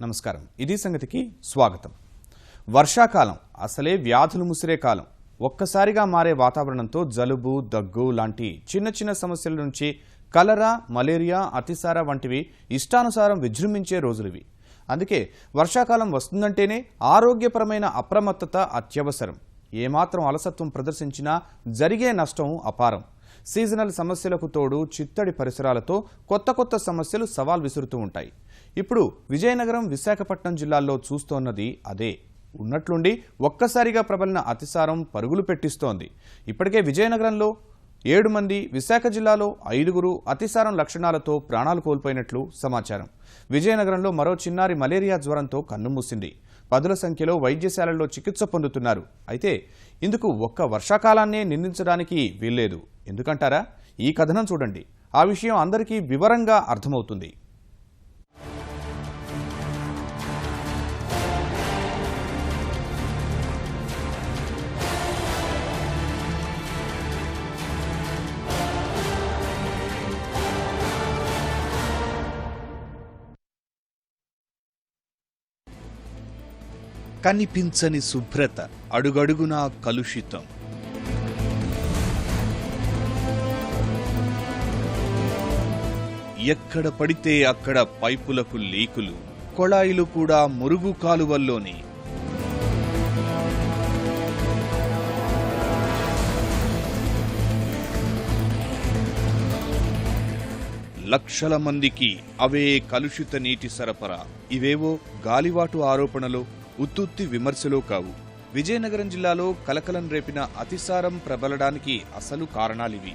నమస్కారం. ఇది సంగతికి స్వాగతం. వర్షాకాలం అసలే వ్యాధులు ముసిరే కాలం. ఒక్కసారిగా మారే వాతావరణంతో జలుబు, దగ్గు లాంటి చిన్న చిన్న సమస్యల నుంచి కలరా, మలేరియా, అతిసార వంటివి ఇష్టానుసారం విజృంభించే రోజులివి. అందుకే వర్షాకాలం వస్తుందంటేనే ఆరోగ్యపరమైన అప్రమత్తత అత్యవసరం. ఏమాత్రం అలసత్వం ప్రదర్శించినా జరిగే నష్టం అపారం. సీజనల్ సమస్యలకు తోడు చిత్తడి పరిసరాలతో కొత్త కొత్త సమస్యలు సవాల్ విసురుతూ ఉంటాయి. ఇప్పుడు విజయనగరం, విశాఖపట్నం జిల్లాల్లో చూస్తోన్నది అదే. ఉన్నట్లుండి ఒక్కసారిగా ప్రబలిన అతిసారం పరుగులు పెట్టిస్తోంది. ఇప్పటికే విజయనగరంలో 7 మంది, విశాఖ జిల్లాలో 5 అతిసారం లక్షణాలతో ప్రాణాలు కోల్పోయినట్లు సమాచారం. విజయనగరంలో మరో చిన్నారి మలేరియా జ్వరంతో కన్నుమూసింది. పదుల సంఖ్యలో వైద్యశాలల్లో చికిత్స పొందుతున్నారు. అయితే ఇందుకు ఒక్క వర్షాకాలాన్నే నిందించడానికి వీల్లేదు. ఎందుకంటారా? ఈ కథనం చూడండి. ఆ విషయం అందరికీ వివరంగా అర్థమవుతుంది. కనిపించని శుభ్రత, అడుగడుగునా కలుషితం. ఎక్కడ పడితే అక్కడ పైపులకు లీకులు, కొళాయిలు కూడా మురుగు కాలువల్లోనే. లక్షల మందికి అవే కలుషిత నీటి సరఫరా. ఇవేవో గాలివాటు ఆరోపణలు, ఉత్తుత్తి విమర్శలో కావు. విజయనగరం జిల్లాలో కలకలం రేపిన అతిసారం ప్రబలడానికి అసలు కారణాలివి.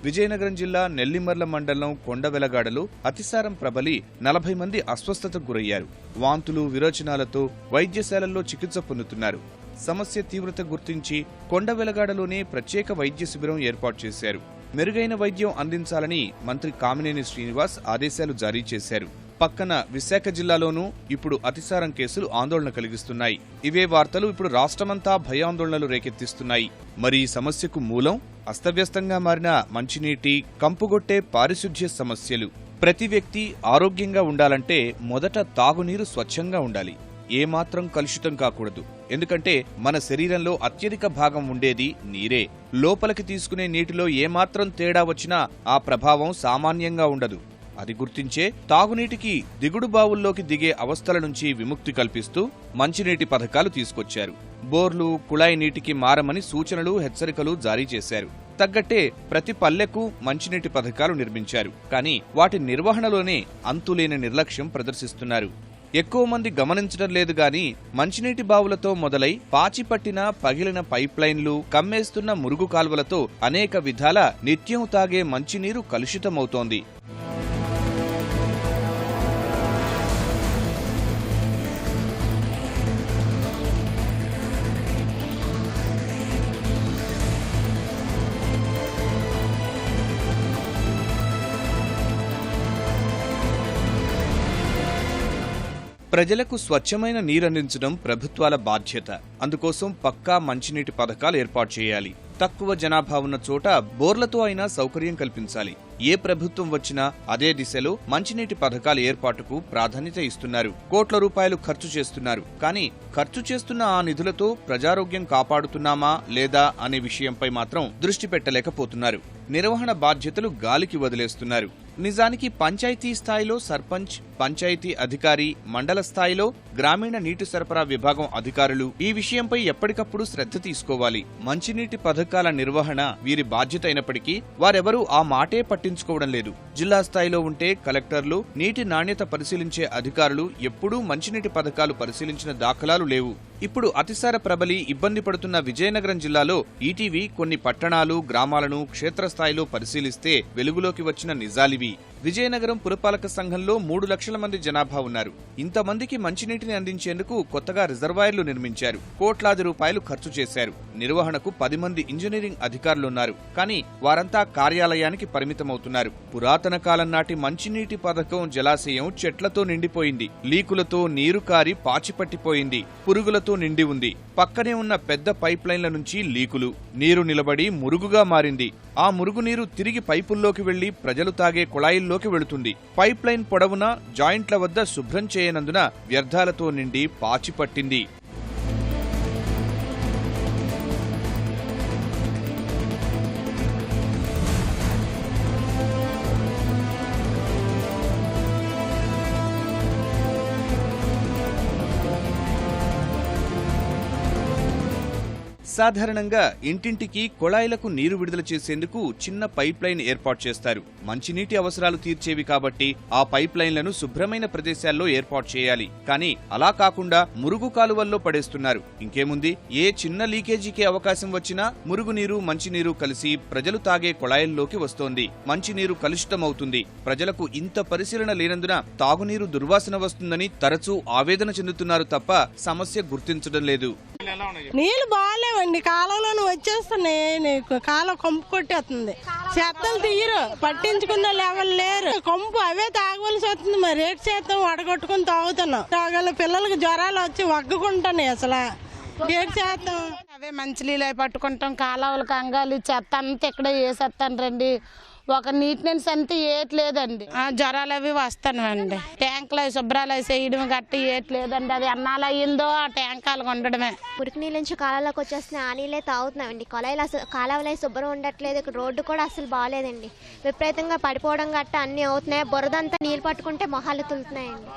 విజయనగరం జిల్లా నెల్లిమర్ల మండలం కొండవెలగాడలో అతిసారం ప్రబలి 40 మంది అస్వస్థతకు గురయ్యారు. వాంతులు, విరోచనాలతో వైద్యశాలల్లో చికిత్స పొందుతున్నారు. సమస్య తీవ్రత గుర్తించి కొండవెలగాడలోనే ప్రత్యేక వైద్య శిబిరం ఏర్పాటు చేశారు. మెరుగైన వైద్యం అందించాలని మంత్రి కామినేని శ్రీనివాస్ ఆదేశాలు జారీ చేశారు. పక్కన విశాఖ జిల్లాలోనూ ఇప్పుడు అతిసారం కేసులు ఆందోళన కలిగిస్తున్నాయి. ఇవే వార్తలు ఇప్పుడు రాష్ట్రమంతా భయాందోళనలు రేకెత్తిస్తున్నాయి. మరి ఈ సమస్యకు మూలం అస్తవ్యస్తంగా మారిన మంచినీటి, కంపుగొట్టే పారిశుధ్య సమస్యలు. ప్రతి వ్యక్తి ఆరోగ్యంగా ఉండాలంటే మొదట తాగునీరు స్వచ్ఛంగా ఉండాలి. ఏమాత్రం కలుషితం కాకూడదు. ఎందుకంటే మన శరీరంలో అత్యధిక భాగం ఉండేది నీరే. లోపలికి తీసుకునే నీటిలో ఏమాత్రం తేడా వచ్చినా ఆ ప్రభావం సామాన్యంగా ఉండదు. అది గుర్తించే తాగునీటికి దిగుడు బావుల్లోకి దిగే అవస్థల నుంచి విముక్తి కల్పిస్తూ మంచినీటి పథకాలు తీసుకొచ్చారు. బోర్లు, కుళాయి నీటికి మారమని సూచనలు, హెచ్చరికలు జారీ చేశారు. తగ్గట్టే ప్రతి పల్లెకు మంచినీటి పథకాలు నిర్మించారు. కానీ వాటి నిర్వహణలోనే అంతులేని నిర్లక్ష్యం ప్రదర్శిస్తున్నారు. ఎక్కువ మంది గమనించడం లేదు గాని మంచినీటి బావులతో మొదలై పాచిపట్టిన, పగిలిన పైప్లైన్లు, కమ్మేస్తున్న మురుగు కాల్వలతో అనేక విధాల నిత్యం తాగే మంచినీరు కలుషితమవుతోంది. ప్రజలకు స్వచ్ఛమైన నీరందించడం ప్రభుత్వాల బాధ్యత. అందుకోసం పక్కా మంచినీటి పథకాలు ఏర్పాటు చేయాలి. తక్కువ జనాభా ఉన్న చోట బోర్లతో అయినా సౌకర్యం కల్పించాలి. ఏ ప్రభుత్వం వచ్చినా అదే దిశలో మంచినీటి పథకాల ఏర్పాటుకు ప్రాధాన్యత ఇస్తున్నారు. కోట్ల రూపాయలు ఖర్చు చేస్తున్నారు. కానీ ఖర్చు చేస్తున్న ఆ నిధులతో ప్రజారోగ్యం కాపాడుతున్నామా లేదా అనే విషయంపై మాత్రం దృష్టి పెట్టలేకపోతున్నారు. నిర్వహణ బాధ్యతలు గాలికి వదిలేస్తున్నారు. నిజానికి పంచాయతీ స్థాయిలో సర్పంచ్, పంచాయతీ అధికారి, మండల స్థాయిలో గ్రామీణ నీటి సరఫరా విభాగం అధికారులు ఈ విషయంపై ఎప్పటికప్పుడు శ్రద్ధ తీసుకోవాలి. మంచినీటి పథకాల నిర్వహణ వీరి బాధ్యత అయినప్పటికీ వారెవరూ ఆ మాటే పట్టించుకోవడం లేదు. జిల్లా స్థాయిలో ఉంటే కలెక్టర్లు, నీటి నాణ్యత పరిశీలించే అధికారులు ఎప్పుడూ మంచినీటి పథకాలు పరిశీలించిన దాఖలాలు లేవు. ఇప్పుడు అతిసార ప్రబలి ఇబ్బంది పడుతున్న విజయనగరం జిల్లాలో ఈటీవీ కొన్ని పట్టణాలు, గ్రామాలను క్షేత్రస్థాయిలో పరిశీలిస్తే వెలుగులోకి వచ్చిన నిజాలివి. విజయనగరం పురపాలక సంఘంలో 3 లక్షల మంది జనాభా ఉన్నారు. ఇంతమందికి మంచినీటిని అందించేందుకు కొత్తగా రిజర్వాయర్లు నిర్మించారు. కోట్లాది రూపాయలు ఖర్చు చేశారు. నిర్వహణకు 10 మంది ఇంజనీరింగ్ అధికారులున్నారు. కానీ వారంతా కార్యాలయానికి పరిమితమవుతున్నారు. పురాతన కాలం నాటి మంచినీటి పథకం జలాశయం చెట్లతో నిండిపోయింది. లీకులతో నీరు కారి పాచిపట్టిపోయింది. పురుగులతో నిండి ఉంది. పక్కనే ఉన్న పెద్ద పైప్ లైన్ల నుంచి లీకులు. నీరు నిలబడి మురుగుగా మారింది. ఆ మురుగునీరు తిరిగి పైపుల్లోకి వెళ్లి ప్రజలు తాగే కుళాయిల్లోకి వెళుతుంది. పైప్ లైన్ పొడవునా జాయింట్ల వద్ద శుభ్రం చేయనందున వ్యర్థాలతో నిండి పాచిపట్టింది. సాధారణంగా ఇంటింటికి కుళాయిలకు నీరు విడుదల చేసేందుకు చిన్న పైప్ లైన్ ఏర్పాటు చేస్తారు. మంచినీటి అవసరాలు తీర్చేవి కాబట్టి ఆ పైప్ లైన్లను శుభ్రమైన ప్రదేశాల్లో ఏర్పాటు చేయాలి. కానీ అలా కాకుండా మురుగు కాలువల్లో పడేస్తున్నారు. ఇంకేముంది, ఏ చిన్న లీకేజీకి అవకాశం వచ్చినా మురుగునీరు మంచినీరు కలిసి ప్రజలు తాగే కుళాయిల్లోకి వస్తోంది. మంచినీరు కలుషితమవుతుంది. ప్రజలకు ఇంత పరిశీలన లేనందున తాగునీరు దుర్వాసన వస్తుందని తరచూ ఆవేదన చెందుతున్నారు తప్ప సమస్య గుర్తించడం లేదు. నీళ్లు బాగాలేవండి, కాలంలోనే వచ్చేస్తున్నాయి. కాలం కొంపు కొట్టేస్తుంది. చెత్తలు తీయరు, పట్టించుకున్న లెవెల్ లేరు. కొంపు అవే తాగవలసి వస్తుంది. మరి రేట్ చేస్తాం, వడగొట్టుకుని తాగుతున్నాం. తాగల పిల్లలకి జ్వరాలు వచ్చి వగ్గుకుంటున్నాయి. అసలు రేట్ చేస్తాం, అవే మంచి నీళ్ళు పట్టుకుంటాం. కాలువలు కంగాలి చెత్త అంతా ఇక్కడ వేసేస్తాను రండి. ఒక నీట్నెస్ అంతా ఏట్లేదండి. జ్వరాలు అవి వస్తానండి. ట్యాంకులు శుభ్రాలు చేయడం గట్టి ఏట్లేదండి. అది అన్నాలు అయ్యిందో ఆ ట్యాంకాలు ఉండడమే. మురికి నీళ్ళ నుంచి కాలంలోకి వచ్చేస్తున్నాయి. ఆ నీళ్ళే తాగుతున్నామండి. కాలువలు శుభ్రం ఉండట్లేదు. ఇక్కడ రోడ్డు కూడా అసలు బాగాలేదండి. విపరీతంగా పడిపోవడం గట్ట అన్ని అవుతున్నాయి. బురదంతా నీళ్ళు పట్టుకుంటే మొహాలు తులుతున్నాయండి.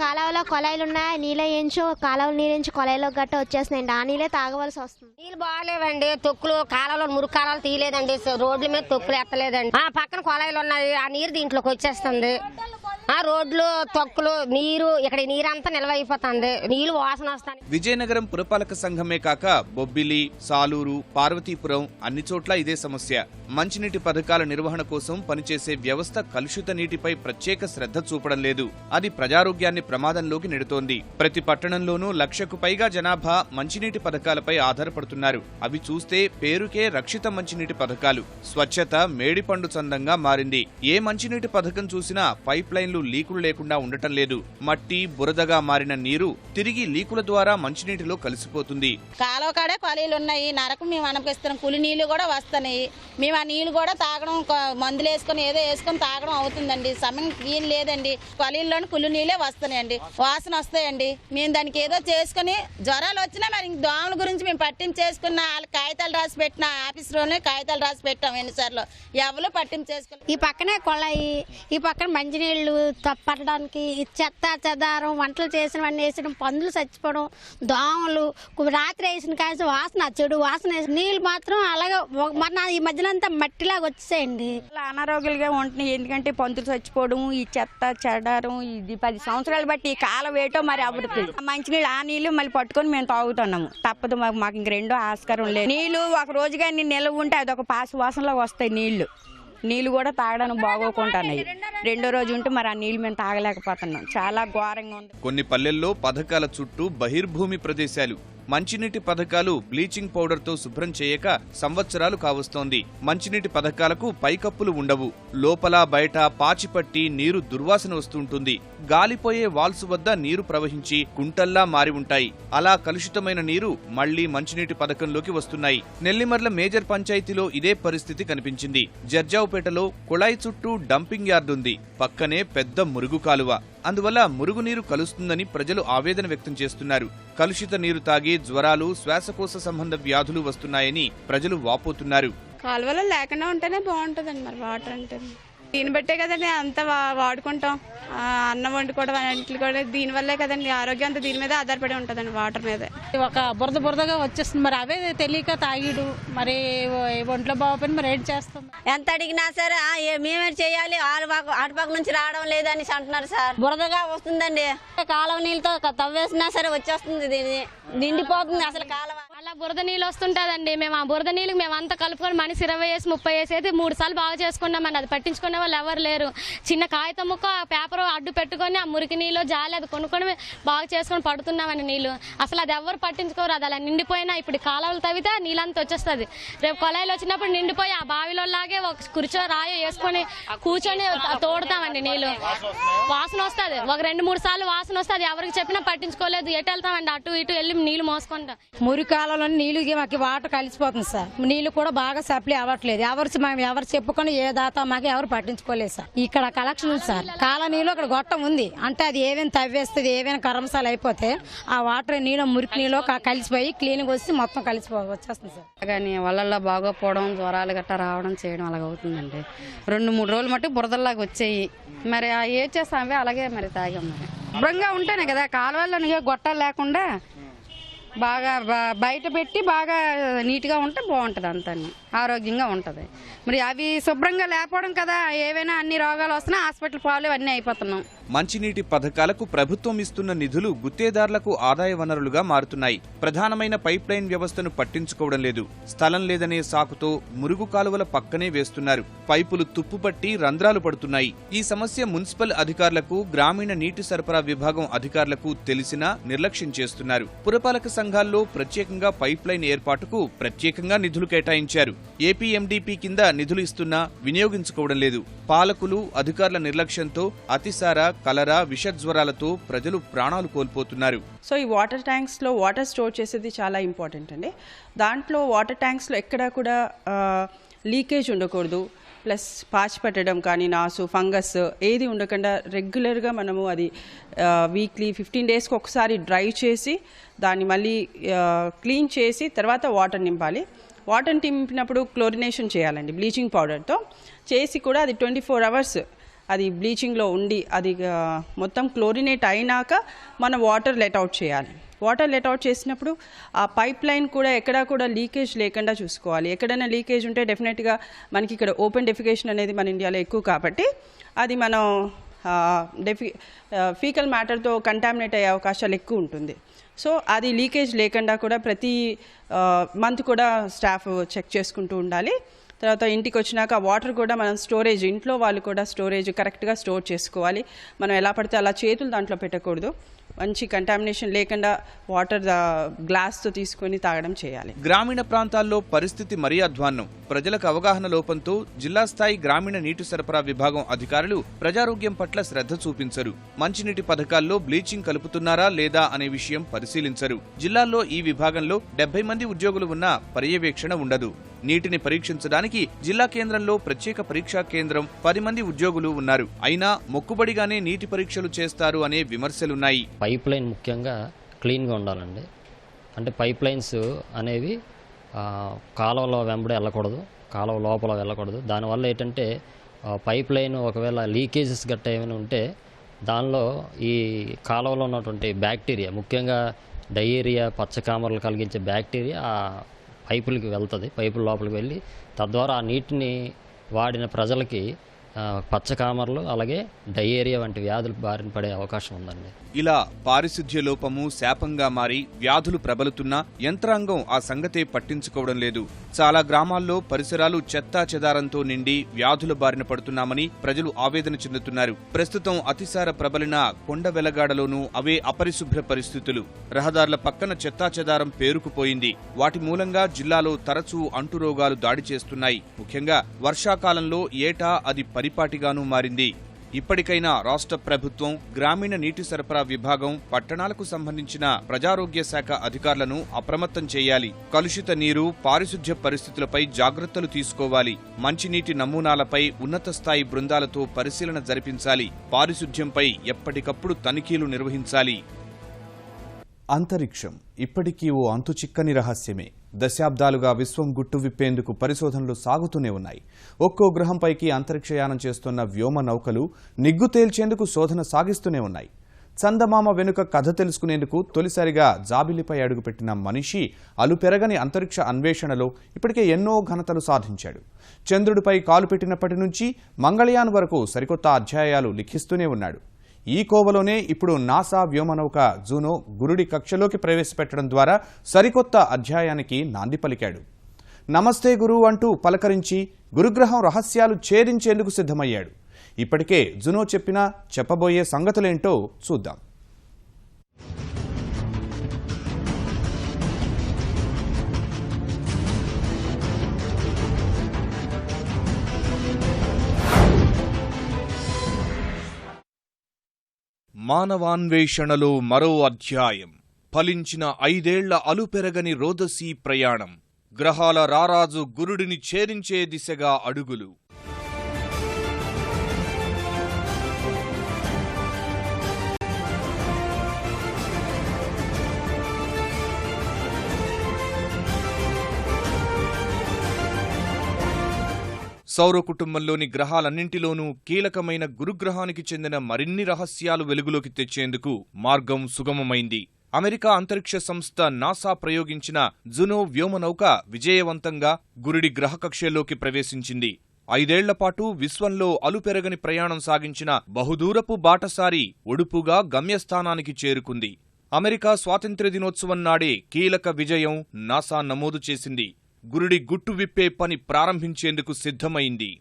కాలువలో కొలాయిలు ఉన్నాయి. నీళ్ళ ఏంచో కాలువల నీళ్ళ కొలాయిలో గట్ట వచ్చేస్తున్నాయండి. ఆ నీళ్ళే తాగవలసి వస్తుంది. నీళ్ళు బాగాలేవండి. తొక్కులు కాలువలో మురుగు కాలాలు తీయలేదండి. రోడ్ల మీద తొక్కులు ఎత్తలేదండి. పక్కన కొలాయిలు ఉన్నాయి. ఆ నీరు దీంట్లోకి వచ్చేస్తుంది. ఆ రోడ్లు తొక్కులు నీరు ఇక్కడ నీరంతా నిల్వ అయిపోతుంది. నీళ్లు వాసన వస్తాయి. విజయనగరం పురపాలక సంఘమే కాక బొబ్బిలి, సాలూరు, పార్వతీపురం అన్ని చోట్ల ఇదే సమస్య. మంచినీటి పథకాల నిర్వహణ కోసం పనిచేసే వ్యవస్థ కలుషిత నీటిపై ప్రత్యేక శ్రద్ధ చూపడం లేదు. అది ప్రజారోగ్యాన్ని ప్రమాదంలోకి నెడుతోంది. ప్రతి పట్టణంలోనూ 1,00,000కు పైగా జనాభా మంచినీటి పథకాలపై ఆధారపడుతున్నారు. అవి చూస్తే పేరుకే రక్షిత మంచినీటి పథకాలు. స్వచ్ఛత మేడిపండు చందంగా మారింది. ఏ మంచినీటి పథకం చూసినా పైప్ లైన్లు లీకులు లేకుండా ఉండటం లేదు. మట్టి బురదగా మారిన నీరు తిరిగి లీకుల ద్వారా మంచినీటిలో కలిసిపోతుంది. కాలువ కాడే కొలీలు ఉన్నాయి. నరకు మేము అనిపిస్తున్నాం. కులి నీళ్లు కూడా వస్తున్నాయి. మేము ఆ నీళ్లు కూడా తాగడం, మందులు వేసుకొని ఏదో వేసుకొని తాగడం అవుతుందండి. సమయం ఏం లేదండి. కొలీల్లోని కులి నీళ్ళే వస్తున్నాయండి. వాసన వస్తాయండి. మేము దానికి ఏదో చేసుకుని జ్వరాలు వచ్చినా మరి దోమల గురించి మేము పట్టించేసుకున్న వాళ్ళు కాగితాలు రాసి పెట్టిన ఆఫీసులోనే కాగితాలు రాసి పెట్టాం ఎన్నిసార్లు. ఎవరు పట్టించేసుకుని ఈ పక్కనే కొళాయి, ఈ పక్కన మంచినీళ్లు పట్టడానికి చెత్త చెదారం, వంటలు చేసినవన్నీ వేసడం, పందులు చచ్చిపోవడం, దోమలు, రాత్రి వేసిన కాసి వాసన, చెడు వాసన. నీళ్ళు మాత్రం అలాగే మన ఈ మధ్యలో అంతా మట్టిలాగా వచ్చేయండి. అనారోగ్యాలుగా ఉంటున్నాయి. ఎందుకంటే పందులు చచ్చిపోవడం, ఈ చెత్త చెడారం, ఇది 10 సంవత్సరాలు బట్టి ఈ కాలం వేయటం మరి అవుతుంది. మంచినీళ్ళు ఆ నీళ్లు మళ్ళీ పట్టుకొని మేము తాగుతున్నాము. తప్పదు, మాకు ఇంక రెండో ఆస్కారం లేదు. నీళ్లు ఒక రోజుగా నిల్వ ఉంటే అదొక పాసు వాసనలో వస్తాయి. నీళ్లు కూడా తాగడానికి బాగోకుంటున్నాయి. రెండో రోజు ఉంటే మరి ఆ నీళ్లు మేము తాగలేకపోతున్నాం. చాలా ఘోరంగా ఉంది. కొన్ని పల్లెల్లో పథకాల చుట్టూ బహిర్భూమి ప్రదేశాలు. మంచినీటి పథకాలు బ్లీచింగ్ పౌడర్తో శుభ్రం చేయక సంవత్సరాలు కావస్తోంది. మంచినీటి పథకాలకు పైకప్పులు ఉండవు. లోపల బయట పాచిపట్టి నీరు దుర్వాసన వస్తుంటుంది. గాలిపోయే వాల్స్ వద్ద నీరు ప్రవహించి కుంటల్లా మారి ఉంటాయి. అలా కలుషితమైన నీరు మళ్లీ మంచినీటి పథకంలోకి వస్తున్నాయి. నెల్లిమర్ల మేజర్ పంచాయతీలో ఇదే పరిస్థితి కనిపించింది. జర్జావుపేటలో కుళాయి చుట్టూ డంపింగ్ యార్డుంది. పక్కనే పెద్ద మురుగు కాలువ. అందువల్ల మురుగునీరు కలుస్తుందని ప్రజలు ఆవేదన వ్యక్తం చేస్తున్నారు. కలుషిత నీరు తాగి జ్వరాలు, శ్వాసకోశ సంబంధ వ్యాధులు వస్తున్నాయని ప్రజలు వాపోతున్నారు. కాలువలో లేకుండా ఉంటేనే బాగుంటుందండి. మరి వాటర్ అంటే దీన్ని బట్టే కదండి అంతా వాడుకుంటాం. అన్నం వండుకోవడం ఇంట్లో కూడా దీనివల్లే కదండి. ఆరోగ్యం అంతా దీని మీద ఆధారపడి ఉంటుందండి, వాటర్ మీదే. ఒక బురదగా వచ్చేస్తుంది. మరి అవే తెలియక తాగిడు, మరి ఒంట్లో బాగోపోయిన మరి ఏం చేస్తాం. ఎంత అడిగినా సరే మేమే చేయాలి, అటుపక్క నుంచి రావడం లేదని అంటున్నారు సార్. బురదగా వస్తుందండి. కాలువ నీళ్ళతో తవ్వేసినా సరే వచ్చేస్తుంది. దీన్ని నిండిపోతుంది అసలు కాలువ. అలా బురద నీళ్ళు వస్తుంటదండి. మేము ఆ బురద నీళ్ళు మేమంతా కలుపుకొని మనిషి 20 వేసి 30 వేసి అయితే 3 సార్లు బాగా చేసుకున్నామని అది పట్టించుకునే వాళ్ళు ఎవరు లేరు. చిన్న కాగితం ముక్క పేపర్ అడ్డు పెట్టుకొని ఆ మురికి నీళ్ళు జాలి అది కొనుక్కొని బాగా చేసుకొని పడుతున్నామని నీళ్ళు. అసలు అది ఎవరు పట్టించుకోరు. అది అలా నిండిపోయినా ఇప్పుడు కాలువలు తవ్వితే నీళ్ళంతా వచ్చేస్తుంది. రేపు కొలాయిలు వచ్చినప్పుడు నిండిపోయి ఆ బావిలో లాగే ఒక కుర్చో రాయో వేసుకొని కూర్చొని తోడుతామండి. నీళ్ళు వాసన వస్తుంది. ఒక 2-3 సార్లు వాసన వస్తుంది. ఎవరికి చెప్పినా పట్టించుకోలేదు. ఎటు వెళ్తామండి, అటు ఇటు వెళ్ళి నీళ్ళు మోసుకుంటాం. మురికాలలో నీళ్ళు మాకు వాటర్ కలిసిపోతుంది సార్. నీళ్ళు కూడా బాగా సప్లై అవ్వట్లేదు. ఎవరు చెప్పుకొని ఏ దాతా మాకు ఎవరు పట్టించుకోలేదు సార్. ఇక్కడ కలెక్షన్ ఉంది సార్. కాలనీలో అక్కడ గొట్టం ఉంది. అంటే అది ఏమైనా తవ్వేస్తుంది, ఏమైనా కరంసాలు అయిపోతే ఆ వాటర్ నీళ్ళు మురికి నీళ్ళు కలిసిపోయి క్లీన్గా వచ్చి మొత్తం వచ్చేస్తుంది సార్. కానీ వాళ్ళల్లో బాగోపోవడం, జ్వరాలు గట్టా రావడం చేయడం అలాగ అవుతుందండి. 2-3 రోజులు మట్టి బురదల్లాగా వచ్చాయి. మరి ఏ చేస్తామే అలాగే మరి తాగాం. మరి శుభ్రంగా ఉంటేనే కదా కాలువల్లో గొట్టాలు లేకుండా బాగా బయట పెట్టి బాగా నీట్గా ఉంటే బాగుంటుంది. అంతా ఆరోగ్యంగా ఉంటుంది. మరి అవి శుభ్రంగా లేకపోవడం కదా ఏవైనా అన్ని రోగాలు వస్తున్నా హాస్పిటల్ పాలు అన్నీ అయిపోతున్నాం. మంచినీటి పథకాలకు ప్రభుత్వం ఇస్తున్న నిధులు గుత్తేదారులకు ఆదాయ వనరులుగా మారుతున్నాయి. ప్రధానమైన పైప్ లైన్ వ్యవస్థను పట్టించుకోవడం లేదు. స్థలం లేదనే సాకుతో మురుగు కాలువల పక్కనే వేస్తున్నారు. పైపులు తుప్పుపట్టి రంధ్రాలు పడుతున్నాయి. ఈ సమస్య మున్సిపల్ అధికారులకు, గ్రామీణ నీటి సరఫరా విభాగం అధికారులకు తెలిసినా నిర్లక్ష్యం చేస్తున్నారు. పురపాలక సంఘాల్లో ప్రత్యేకంగా పైప్ లైన్ ఏర్పాటుకు ప్రత్యేకంగా నిధులు కేటాయించారు. ఏపీఎండీపీ కింద నిధులు ఇస్తున్నా వినియోగించుకోవడం లేదు. పాలకులు, అధికారుల నిర్లక్ష్యంతో అతిసార, కలరా, విషజ్వరాలతో ప్రజలు ప్రాణాలు కోల్పోతున్నారు. సో ఈ వాటర్ ట్యాంక్స్లో వాటర్ స్టోర్ చేసేది చాలా ఇంపార్టెంట్ అండి. దాంట్లో వాటర్ ట్యాంక్స్లో ఎక్కడా కూడా లీకేజ్ ఉండకూడదు. ప్లస్ పాచి పెట్టడం కానీ, నాసు, ఫంగస్ ఏది ఉండకుండా రెగ్యులర్గా మనము అది వీక్లీ 15 డేస్కి ఒకసారి డ్రై చేసి దాన్ని మళ్ళీ క్లీన్ చేసి తర్వాత వాటర్ నింపాలి. వాటర్ నింపినప్పుడు క్లోరినేషన్ చేయాలండి బ్లీచింగ్ పౌడర్తో చేసి కూడా అది 24 అవర్స్ అది బ్లీచింగ్లో ఉండి అది మొత్తం క్లోరినేట్ అయినాక మనం వాటర్ లెట్ అవుట్ చేయాలి. వాటర్ లెట్ అవుట్ చేసినప్పుడు ఆ పైప్ లైన్ కూడా ఎక్కడా కూడా లీకేజ్ లేకుండా చూసుకోవాలి. ఎక్కడైనా లీకేజ్ ఉంటే డెఫినెట్గా మనకి ఇక్కడ ఓపెన్ డెఫికేషన్ అనేది మన ఇండియాలో ఎక్కువ కాబట్టి అది మనం ఫీకల్ మ్యాటర్తో కంటామినేట్ అయ్యే అవకాశాలు ఎక్కువ ఉంటుంది. సో అది లీకేజ్ లేకుండా కూడా ప్రతి మంత్ కూడా స్టాఫ్ చెక్ చేసుకుంటూ ఉండాలి. తర్వాత ఇంటికి వచ్చినాక వాటర్ కూడా మనం స్టోరేజ్, ఇంట్లో వాళ్ళు కూడా స్టోరేజ్ కరెక్ట్గా స్టోర్ చేసుకోవాలి. మనం ఎలా పడితే అలా చేతులు దాంట్లో పెట్టకూడదు. మంచి కంటామినేషన్ లేకుండా వాటర్ గ్లాస్తో తీసుకొని తాగడం చేయాలి. గ్రామీణ ప్రాంతాల్లో పరిస్థితి మరీ అధ్వాన్నం. ప్రజలకు అవగాహన లోపంతో జిల్లా స్థాయి గ్రామీణ నీటి సరఫరా విభాగం అధికారులు ప్రజారోగ్యం పట్ల శ్రద్ధ చూపించరు. మంచినీటి పథకాల్లో బ్లీచింగ్ కలుపుతున్నారా లేదా అనే విషయం పరిశీలించరు. జిల్లాల్లో ఈ విభాగంలో 70 మంది ఉద్యోగులు ఉన్నా పర్యవేక్షణ ఉండదు. నీటిని పరీక్షించడానికి జిల్లా కేంద్రంలో ప్రత్యేక పరీక్షా కేంద్రం 10 మంది ఉద్యోగులు ఉన్నారు. అయినా మొక్కుబడిగానే నీటి పరీక్షలు చేస్తారు అనే విమర్శలున్నాయి. పైప్ లైన్ ముఖ్యంగా క్లీన్గా ఉండాలండి. అంటే పైప్ లైన్స్ అనేవి కాలువలో వెంబడి వెళ్ళకూడదు, కాలువ లోపల వెళ్ళకూడదు. దానివల్ల ఏంటంటే పైప్ లైన్ ఒకవేళ లీకేజెస్ గట్ట ఏమైనా ఉంటే దానిలో ఈ కాలువలో ఉన్నటువంటి బ్యాక్టీరియా, ముఖ్యంగా డయేరియా, పచ్చకామరలు కలిగించే బ్యాక్టీరియా ఆ పైపులకి వెళ్తుంది. పైపుల లోపలికి వెళ్ళి తద్వారా ఆ నీటిని వాడిన ప్రజలకి పచ్చకామరలు అలాగే డయేరియా వంటి వ్యాధులు బారిన పడే అవకాశం ఉందండి. ఇలా పారిశుధ్య లోపము శాపంగా మారి వ్యాధులు ప్రబలుతున్నా యంత్రాంగం ఆ సంగతే పట్టించుకోవడం లేదు. చాలా గ్రామాల్లో పరిసరాలు చెత్తా చెదారంతో నిండి వ్యాధుల బారిన పడుతున్నామని ప్రజలు ఆవేదన చెందుతున్నారు. ప్రస్తుతం అతిసార ప్రబలిన కొండ వెలగాడలోనూ అవే అపరిశుభ్ర పరిస్థితులు. రహదారుల పక్కన చెత్తా చెదారం పేరుకుపోయింది. వాటి మూలంగా జిల్లాలో తరచూ అంటురోగాలు దాడి చేస్తున్నాయి. ముఖ్యంగా వర్షాకాలంలో ఏటా అది పరిపాటిగానూ మారింది. ఇప్పటికైనా రాష్ట్ర ప్రభుత్వం, గ్రామీణ నీటి సరఫరా విభాగం, పట్టణాలకు సంబంధించిన ప్రజారోగ్య శాఖ అధికారులను అప్రమత్తం చేయాలి. కలుషిత నీరు, పారిశుధ్య పరిస్థితులపై జాగ్రత్తలు తీసుకోవాలి. మంచినీటి నమూనాలపై ఉన్నత స్థాయి బృందాలతో పరిశీలన జరిపించాలి. పారిశుధ్యంపై ఎప్పటికప్పుడు తనిఖీలు నిర్వహించాలి. అంతరిక్షం ఇప్పటికీ ఓ అంతుచిక్కని రహస్యమే. దశాబ్దాలుగా విశ్వం గుట్టు విప్పేందుకు పరిశోధనలు సాగుతూనే ఉన్నాయి. ఒక్కో గ్రహంపైకి అంతరిక్షయానం చేస్తున్న వ్యోమ నౌకలు నిగ్గు తేల్చేందుకు శోధన సాగిస్తూనే ఉన్నాయి. చందమామ వెనుక కథ తెలుసుకునేందుకు తొలిసారిగా జాబిలిపై అడుగుపెట్టిన మనిషి అలుపెరగని అంతరిక్ష అన్వేషణలో ఇప్పటికే ఎన్నో ఘనతలు సాధించాడు. చంద్రుడిపై కాలు పెట్టినప్పటి నుంచి మంగళయాన్ వరకు సరికొత్త అధ్యాయాలు లిఖిస్తూనే ఉన్నాడు. ఈ కోవలోనే ఇప్పుడు నాసా వ్యోమనౌక జూనో గురుడి కక్షలోకి ప్రవేశపెట్టడం ద్వారా సరికొత్త అధ్యాయానికి నాంది పలికాడు. నమస్తే గురు అంటూ పలకరించి గురుగ్రహం రహస్యాలు ఛేదించేందుకు సిద్ధమయ్యాడు. ఇప్పటికే జూనో చెప్పబోయే సంగతులేంటో చూద్దాం. మానవాన్వేషణలో మరో అధ్యాయం. ఫలించిన 5 ఏళ్ల అలుపెరగని రోదసీ ప్రయాణం. గ్రహాల రారాజు గురుడిని ఛేదించే దిశగా అడుగులు. సౌర కుటుంబంలోని గ్రహాలన్నింటిలోనూ కీలకమైన గురుగ్రహానికి చెందిన మరిన్ని రహస్యాలు వెలుగులోకి తెచ్చేందుకు మార్గం సుగమమైంది. అమెరికా అంతరిక్ష సంస్థ నాసా ప్రయోగించిన జునో వ్యోమనౌక విజయవంతంగా గురుడి గ్రహకక్షలోకి ప్రవేశించింది. 5 ఏళ్లపాటు విశ్వంలో అలుపెరగని ప్రయాణం సాగించిన బహుదూరపు బాటసారి ఒడుపుగా గమ్యస్థానానికి చేరుకుంది. అమెరికా స్వాతంత్ర్య దినోత్సవం నాడే కీలక విజయం నాసా నమోదు చేసింది. గురుడి గుట్టు విప్పే పని ప్రారంభించేందుకు సిద్ధమైంది.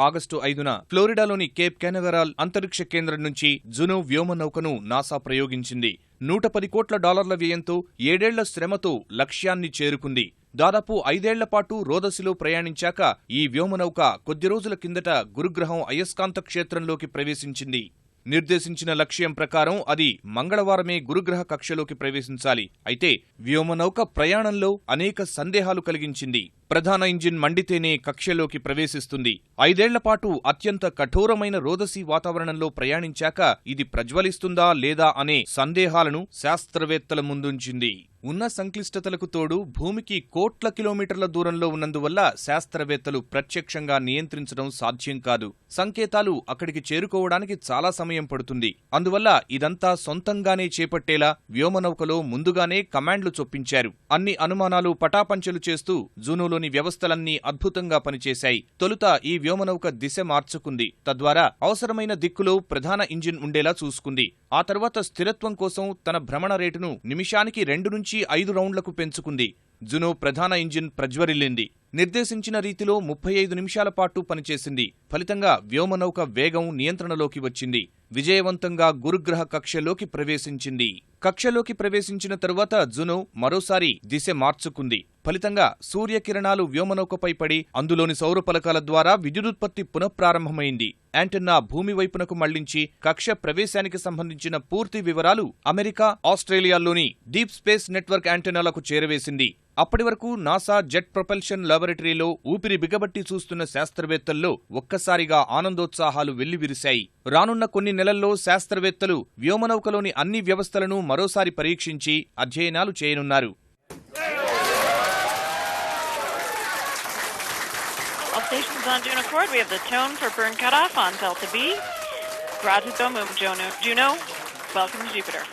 ఆగస్టు 5న ఫ్లోరిడాలోని కేప్ కెనవెరాల్ అంతరిక్ష కేంద్రం నుంచి జునో వ్యోమనౌకను నాసా ప్రయోగించింది. $110 కోట్ల వ్యయంతో 7 ఏళ్ల శ్రమతో లక్ష్యాన్ని చేరుకుంది. దాదాపు 5 ఏళ్లపాటు రోదసిలో ప్రయాణించాక ఈ వ్యోమనౌక కొద్ది రోజుల కిందట గురుగ్రహం అయస్కాంత క్షేత్రంలోకి ప్రవేశించింది. నిర్దేశించిన లక్ష్యం ప్రకారం అది మంగళవారమే గురుగ్రహ కక్షలోకి ప్రవేశించాలి. అయితే వ్యోమనౌక ప్రయాణంలో అనేక సందేహాలు కలిగించింది. ప్రధాన ఇంజిన్ మండితేనే కక్షలోకి ప్రవేశిస్తుంది. 5 ఏళ్లపాటు అత్యంత కఠోరమైన రోదసీ వాతావరణంలో ప్రయాణించాక ఇది ప్రజ్వలిస్తుందా లేదా అనే సందేహాలను శాస్త్రవేత్తల ముందుంచింది. ఉన్న సంక్లిష్టతలకు తోడు భూమికి కోట్ల కిలోమీటర్ల దూరంలో ఉన్నందువల్ల శాస్త్రవేత్తలు ప్రత్యక్షంగా నియంత్రించడం సాధ్యం కాదు. సంకేతాలు అక్కడికి చేరుకోవడానికి చాలా సమయం పడుతుంది. అందువల్ల ఇదంతా సొంతంగానే చేపట్టేలా వ్యోమనౌకలో ముందుగానే కమాండ్లు చొప్పించారు. అన్ని అనుమానాలు పటాపంచలు చేస్తూ జూనోలోని వ్యవస్థలన్నీ అద్భుతంగా పనిచేశాయి. తొలుత ఈ వ్యోమనౌక దిశ మార్చుకుంది. తద్వారా అవసరమైన దిక్కులో ప్రధాన ఇంజిన్ ఉండేలా చూసుకుంది. ఆ తర్వాత స్థిరత్వం కోసం తన భ్రమణ రేటును నిమిషానికి 2 నుంచి 5 రౌండ్లకు పెంచుకుంది. జునో ప్రధాన ఇంజిన్ ప్రజ్వరిల్లింది. నిర్దేశించిన రీతిలో 35 నిమిషాల పాటు పనిచేసింది. ఫలితంగా వ్యోమనౌక వేగం నియంత్రణలోకి వచ్చింది. విజయవంతంగా గురుగ్రహ కక్షలోకి ప్రవేశించింది. కక్షలోకి ప్రవేశించిన తరువాత జునో మరోసారి దిశ మార్చుకుంది. ఫలితంగా సూర్యకిరణాలు వ్యోమనౌకపై పడి అందులోని సౌర పలకాల ద్వారా విద్యుదుత్పత్తి పునఃప్రారంభమైంది. యాంటెన్నా భూమి వైపునకు మళ్లించి కక్ష ప్రవేశానికి సంబంధించిన పూర్తి వివరాలు అమెరికా, ఆస్ట్రేలియాల్లోని డీప్ స్పేస్ నెట్వర్క్ యాంటెన్నాలకు చేరవేసింది. అప్పటి వరకు నాసా జెట్ ప్రొపల్షన్ లాబొరేటరీలో ఊపిరి బిగబట్టి చూస్తున్న శాస్త్రవేత్తల్లో ఒక్కసారిగా ఆనందోత్సాహాలు వెల్లివిరిశాయి. రానున్న కొన్ని నెలల్లో శాస్త్రవేత్తలు వ్యోమనౌకలోని అన్ని వ్యవస్థలను మరోసారి పరీక్షించి అధ్యయనాలు చేయనున్నారు. Stations on Juno Accord. We have the tone for burn cutoff on Delta B. Graduate move Juno. Welcome to Jupiter.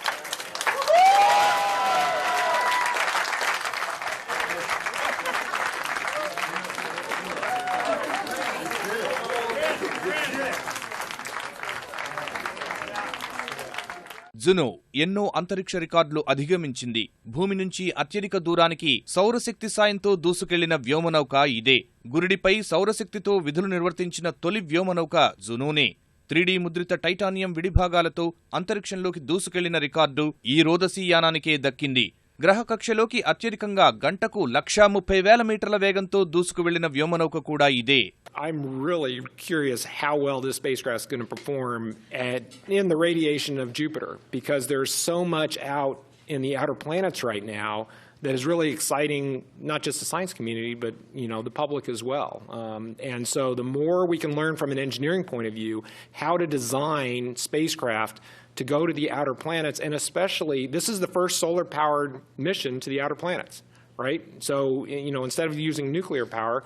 Juno ఎన్నో అంతరిక్ష రికార్డులు అధిగమించింది. భూమి నుంచి అత్యధిక దూరానికి సౌరశక్తి సాయంతో దూసుకెళ్లిన వ్యోమనౌక ఇదే. గురుడిపై సౌరశక్తితో విధులు నిర్వర్తించిన తొలి వ్యోమనౌక జునోనే. 3D ముద్రిత టైటానియం విడిభాగాలతో అంతరిక్షంలోకి దూసుకెళ్లిన రికార్డు ఈ రోదసీ యానానికే దక్కింది. గ్రహ కక్షలోకి అత్యధికంగా గంటకు 130,000 మీటర్ల వేగంతో దూసుకు వెళ్లిన వ్యోమనౌక కూడా ఇదే. I'm really curious how well this spacecraft is going to perform in the radiation of Jupiter, because there's so much out in the outer planets right now that is really exciting, not just the science community, but the public as well. And so the more we can learn from an engineering point of view how to design spacecraft to go to the outer planets, and especially this is the first solar-powered mission to the outer planets, right? So instead of using nuclear power,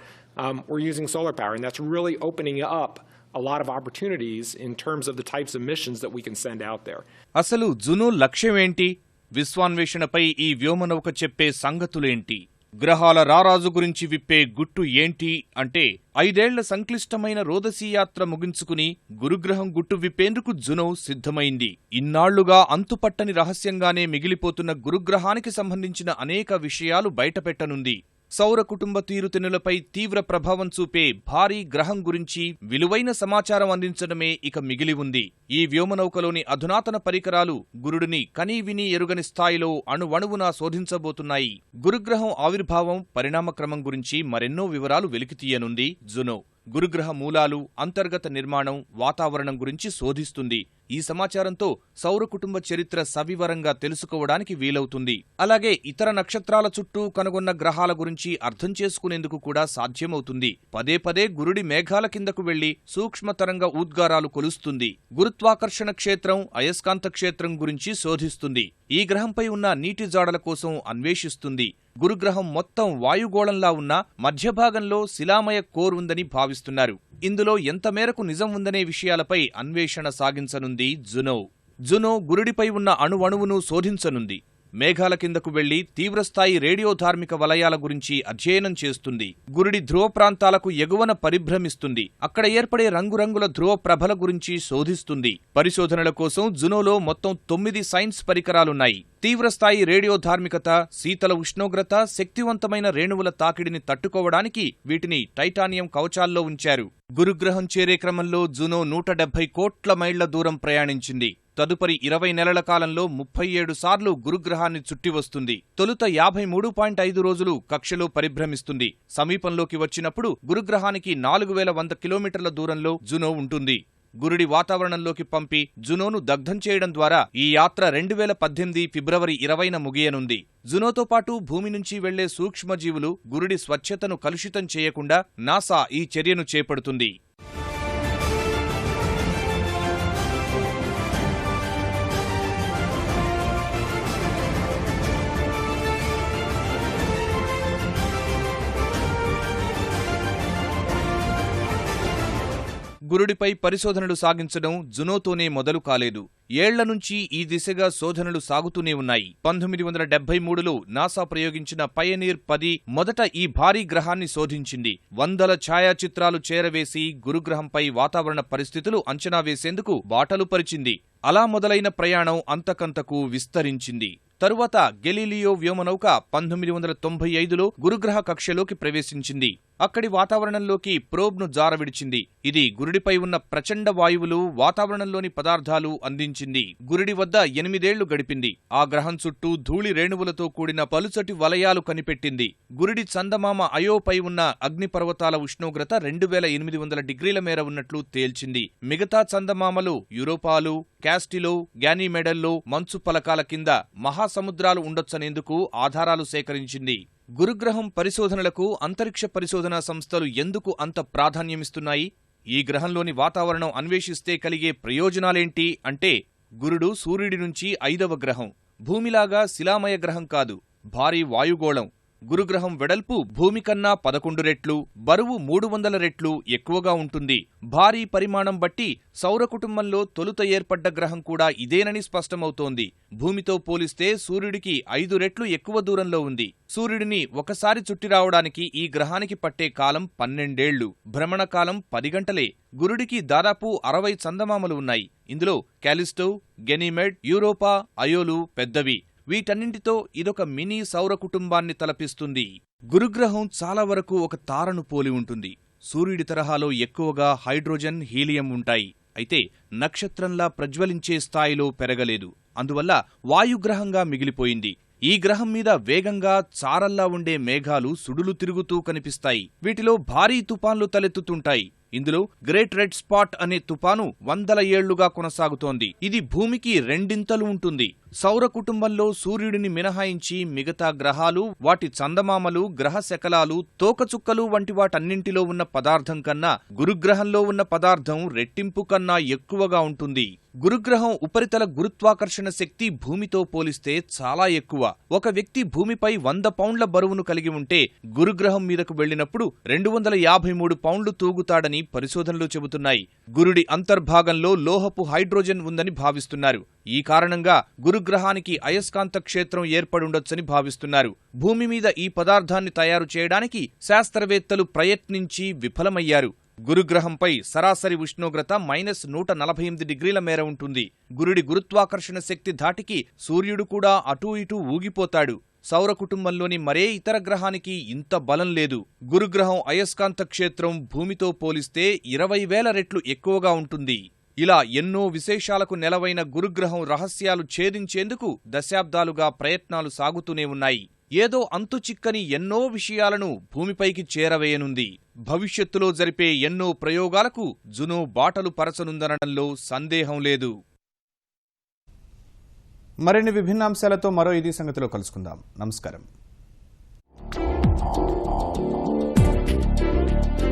we're using solar power, and that's really opening up a lot of opportunities in terms of the types of missions that we can send out there. అసలు Juno లక్ష్యమేంటి? విశ్వాన్వేషణపై ఈ వ్యోమనౌక చెప్పే సంగతులేంటి? గ్రహాల రారాజు గురించి విప్పే గుట్టు ఏంటి అంటే 5 ఏళ్ల సంక్లిష్టమైన రోదసీ యాత్ర ముగించుకుని గురుగ్రహం గుట్టు విప్పేందుకు జునో సిద్ధమైంది. ఇన్నాళ్లుగా అంతుపట్టని రహస్యంగానే మిగిలిపోతున్న గురుగ్రహానికి సంబంధించిన అనేక విషయాలు బయటపెట్టనుంది. సౌర కుటుంబ తీరుతెన్నులపై తీవ్ర ప్రభావం చూపే భారీ గ్రహం గురించి విలువైన సమాచారం అందించడమే ఇక మిగిలి ఉంది. ఈ వ్యోమనౌకలోని అధునాతన పరికరాలు గురుడిని కనీవినీ ఎరుగని స్థాయిలో అణువణువునా శోధించబోతున్నాయి. గురుగ్రహం ఆవిర్భావం, పరిణామక్రమం గురించి మరెన్నో వివరాలు వెలికితీయనుంది జునో. గురుగ్రహ మూలాలు, అంతర్గత నిర్మాణం, వాతావరణం గురించి శోధిస్తుంది. ఈ సమాచారంతో సౌర కుటుంబ చరిత్ర సవివరంగా తెలుసుకోవడానికి వీలవుతుంది. అలాగే ఇతర నక్షత్రాల చుట్టూ కనుగొన్న గ్రహాల గురించి అర్థం చేసుకునేందుకు కూడా సాధ్యమవుతుంది. పదే పదే గురుడి మేఘాల కిందకు వెళ్లి సూక్ష్మ తరంగ ఉద్గారాలు కొలుస్తుంది. గురుత్వాకర్షణ క్షేత్రం, అయస్కాంత క్షేత్రం గురించి శోధిస్తుంది. ఈ గ్రహంపై ఉన్న నీటి జాడల కోసం అన్వేషిస్తుంది. గురుగ్రహం మొత్తం వాయుగోళంలా ఉన్న మధ్యభాగంలో శిలామయ కోర్ ఉందని భావిస్తున్నారు. ఇందులో ఎంత మేరకు నిజం ఉందనే విషయాలపై అన్వేషణ సాగించనుంది జునో. జునో గురుడిపై ఉన్న అణువణువును శోధించనుంది. మేఘాల కిందకు వెళ్లి తీవ్రస్థాయి రేడియోధార్మిక వలయాల గురించి అధ్యయనం చేస్తుంది. గురుడి ధ్రువ ప్రాంతాలకు ఎగువన పరిభ్రమిస్తుంది. అక్కడ ఏర్పడే రంగురంగుల ధ్రువ ప్రభల గురించి శోధిస్తుంది. పరిశోధనల కోసం జునోలో మొత్తం 9 సైన్స్ పరికరాలున్నాయి. తీవ్రస్థాయి రేడియోధార్మికత, శీతల ఉష్ణోగ్రత, శక్తివంతమైన రేణువుల తాకిడిని తట్టుకోవడానికి వీటిని టైటానియం కవచాల్లో ఉంచారు. గురుగ్రహం చేరే క్రమంలో జునో 170 కోట్ల మైళ్ల దూరం ప్రయాణించింది. తదుపరి 20 నెలల కాలంలో 37 సార్లు గురుగ్రహాన్ని చుట్టి వస్తుంది. తొలుత 53.5 రోజులు కక్షలో పరిభ్రమిస్తుంది. సమీపంలోకి వచ్చినప్పుడు గురుగ్రహానికి 4100 కిలోమీటర్ల దూరంలో జునో ఉంటుంది. గురుడి వాతావరణంలోకి పంపి జునోను దగ్ధం చేయడం ద్వారా ఈ యాత్ర 2018 ఫిబ్రవరి 20న ముగియనుంది. జునోతో పాటు భూమి నుంచి వెళ్లే సూక్ష్మజీవులు గురుడి స్వచ్ఛతను కలుషితం చేయకుండా నాసా ఈ చర్యను చేపడుతుంది. గురుడిపై పరిశోధనలు సాగించడం జునోతోనే మొదలు కాలేదు. ఏళ్ల నుంచి ఈ దిశగా శోధనలు సాగుతూనే ఉన్నాయి. 1973లో నాసా ప్రయోగించిన పయనీర్ 10 మొదట ఈ భారీ గ్రహాన్ని శోధించింది. 100 ఛాయాచిత్రాలు చేరవేసి గురుగ్రహంపై వాతావరణ పరిస్థితులు అంచనా వేసేందుకు బాటలు పరిచింది. అలా మొదలైన ప్రయాణం అంతకంతకు విస్తరించింది. తరువాత గెలీలియో వ్యోమనౌక 1995లో గురుగ్రహ కక్షలోకి ప్రవేశించింది. అక్కడి వాతావరణంలోకి ప్రోబ్ను జారవిడిచింది. ఇది గురుడిపై ఉన్న ప్రచండ వాయువులు, వాతావరణంలోని పదార్థాలు అందించింది. గురుడి వద్ద 8 ఏళ్లు గడిపింది. ఆ గ్రహం చుట్టూ ధూళి రేణువులతో కూడిన పలుచటి వలయాలు కనిపెట్టింది. గురుడి చందమామ అయోపై ఉన్న అగ్నిపర్వతాల ఉష్ణోగ్రత 2800 డిగ్రీల మేర ఉన్నట్లు తేల్చింది. మిగతా చందమామలు యూరోపాలు, క్యాస్టిలో, గ్యానీమెడల్లో, మంచు పలకాల కింద మహాసముద్రాలు ఉండొచ్చనేందుకు ఆధారాలు సేకరించింది. గురుగ్రహం పరిశోధనలకు అంతరిక్ష పరిశోధనా సంస్థలు ఎందుకు అంత ప్రాధాన్యమిస్తున్నాయి? ఈ గ్రహంలోని వాతావరణం అన్వేషిస్తే కలిగే ప్రయోజనాలేంటి అంటే, గురుడు సూర్యుడి నుంచి 5వ గ్రహం. భూమిలాగా శిలామయ గ్రహం కాదు, భారీ వాయుగోళం. గురుగ్రహం వెడల్పు భూమి కన్నా 11 రెట్లు, బరువు 300 రెట్లు ఎక్కువగా ఉంటుంది. భారీ పరిమాణం బట్టి సౌర కుటుంబంలో తొలుత ఏర్పడ్డ గ్రహం కూడా ఇదేనని స్పష్టమవుతోంది. భూమితో పోలిస్తే సూర్యుడికి 5 రెట్లు ఎక్కువ దూరంలో ఉంది. సూర్యుడిని ఒకసారి చుట్టి రావడానికి ఈ గ్రహానికి పట్టే కాలం 12 ఏళ్లు. భ్రమణ కాలం 10 గంటలే. గురుడికి దాదాపు 60 చందమామలు ఉన్నాయి. ఇందులో కాలిస్టో, గెనీమెడ్, యూరోపా, అయోలు పెద్దవి. వీటన్నింటితో ఇదొక మినీ సౌర కుటుంబాన్ని తలపిస్తుంది. గురుగ్రహం చాలా వరకు ఒక తారను పోలి ఉంటుంది. సూర్యుడి తరహాలో ఎక్కువగా హైడ్రోజన్, హీలియం ఉంటాయి. అయితే నక్షత్రంలా ప్రజ్వలించే స్థాయిలో పెరగలేదు. అందువల్ల వాయుగ్రహంగా మిగిలిపోయింది. ఈ గ్రహం మీద వేగంగా చారల్లా ఉండే మేఘాలు సుడులు తిరుగుతూ కనిపిస్తాయి. వీటిలో భారీ తుపాన్లు తలెత్తుతుంటాయి. ఇందులో గ్రేట్ రెడ్ స్పాట్ అనే తుపాను 100 ఏళ్లుగా కొనసాగుతోంది. ఇది భూమికి 2 ఉంటుంది. సౌర కుటుంబంలో సూర్యుడిని మినహాయించి మిగతా గ్రహాలు, వాటి చందమామలు, గ్రహ శకలాలు, తోకచుక్కలు వంటి వాటన్నింటిలో ఉన్న పదార్థం కన్నా గురుగ్రహంలో ఉన్న పదార్థం రెట్టింపు కన్నా ఎక్కువగా ఉంటుంది. గురుగ్రహం ఉపరితల గురుత్వాకర్షణ శక్తి భూమితో పోలిస్తే చాలా ఎక్కువ. ఒక వ్యక్తి భూమిపై 100 పౌండ్ల బరువును కలిగి ఉంటే గురుగ్రహం మీదకు వెళ్లినప్పుడు 253 పౌండ్లు తూగుతాడని పరిశోధనలు చెబుతున్నాయి. గురుడి అంతర్భాగంలో లోహపు హైడ్రోజన్ ఉందని భావిస్తున్నారు. ఈ కారణంగా గురుగ్రహానికి అయస్కాంత క్షేత్రం ఏర్పడుండొచ్చని భావిస్తున్నారు. భూమి మీద ఈ పదార్థాన్ని తయారు చేయడానికి శాస్త్రవేత్తలు ప్రయత్నించి విఫలమయ్యారు. గురుగ్రహంపై సరాసరి ఉష్ణోగ్రత -148 డిగ్రీల మేర ఉంటుంది. గురుడి గురుత్వాకర్షణ శక్తి ధాటికి సూర్యుడు కూడా అటూ ఇటూ ఊగిపోతాడు. సౌర కుటుంబంలోని మరే ఇతర గ్రహానికి ఇంత బలం లేదు. గురుగ్రహం అయస్కాంత క్షేత్రం భూమితో పోలిస్తే 20,000 రెట్లు ఎక్కువగా ఉంటుంది. ఇలా ఎన్నో విశేషాలకు నెలవైన గురుగ్రహం రహస్యాలు ఛేదించేందుకు దశాబ్దాలుగా ప్రయత్నాలు సాగుతూనే ఉన్నాయి. ఏదో అంతుచిక్కని ఎన్నో విషయాలను భూమిపైకి చేరవేయనుంది. భవిష్యత్తులో జరిపే ఎన్నో ప్రయోగాలకు జునో బాటలు పరచనుందనడంలో సందేహం లేదు. మరిన్ని విభిన్నాంశాలతో మరో ఇది సంగతిలో కలుసుకుందాం. నమస్కారం.